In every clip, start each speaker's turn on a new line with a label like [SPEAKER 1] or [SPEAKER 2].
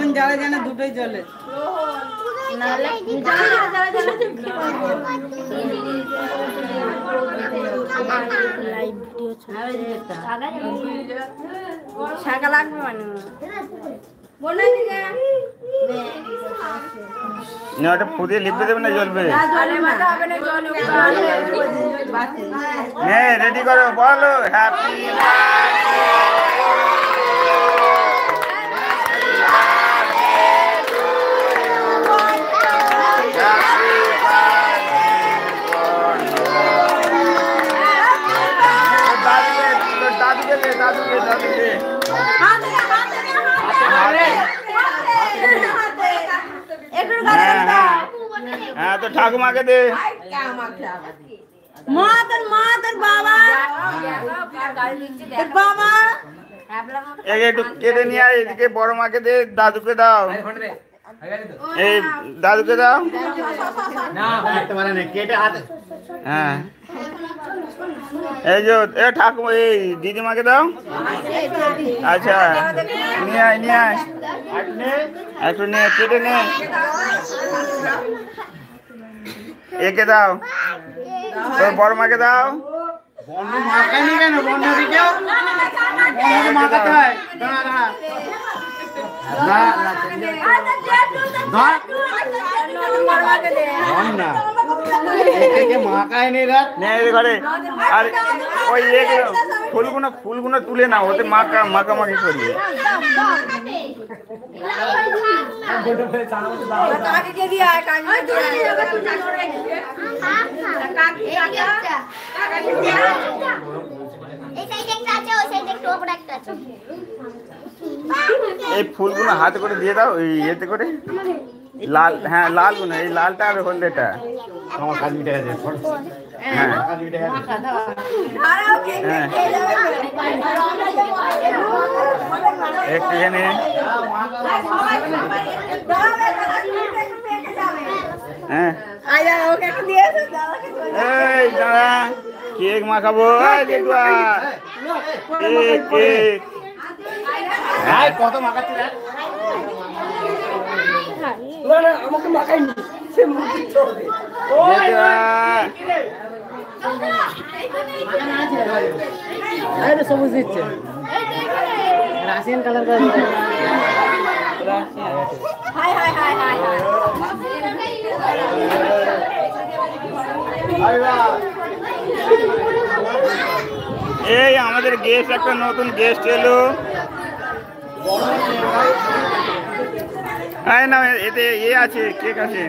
[SPEAKER 1] আগুন জ্বালা জানা দুটোই জ্বলে
[SPEAKER 2] শাঁকা লাগবে মানে
[SPEAKER 3] না ওটা ফুটিয়ে লিখতে দেবে না জ্বলবে হ্যাঁ রেডি করো বলো হ্যাপি হ্যাঁ তো ঠাকুমাকে দে
[SPEAKER 2] মা তোর বাবা তোর বাবা
[SPEAKER 3] একটু কেটে নিয়ে আয় এদিকে বড় মাকে দে দাদুকে দাও এই দাদুকে দাও হ্যাঁ এই যে ঠাকুমা এই দিদিমাকে দাও আচ্ছা নিয়ে আয় একটু নিয়ে কেটে নে একে দাও তোর বড় মাকে দাও ঘরে আর ওই ফুলগুলো তুলে না ওতে মাখামাখি করবে এই ফুলগুলো হাতে করে দিয়ে দাও এই এতে করে লাল হ্যাঁ লাল গুলো এই লালটা আর হলদেটা আমার কাজ মিটে গেছে হ্যাঁ একটুখানি হ্যাঁ এই দাঁড়া কেক মাখাবো কেক কত মাখাচ্ছি আমাকে মাখাইনি সে সবুজ দিচ্ছে রাশিয়ান কালার করে এই আমাদের গেস্ট একটা নতুন গেস্ট এলো না এতে এ আছে কেক আছে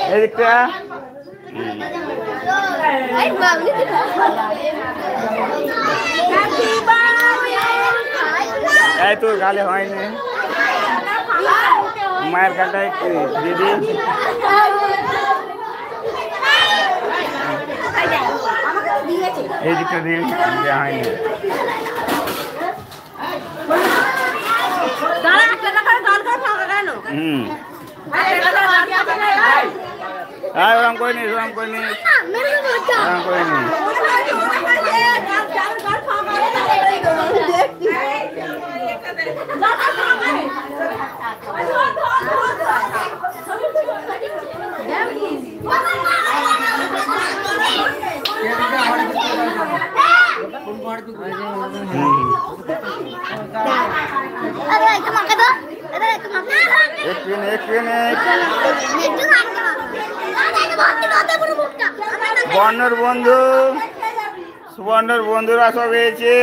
[SPEAKER 3] এদিকটা এই তো গালে হয়নি মায়ের গালটা একটু দিদি এই দিকটা দিয়ে হয়নি ওরম করে নি ওরম করে নি ওরম করে নি বর্ণর বন্ধু সুবর্ণর বন্ধুরা সব হয়েছে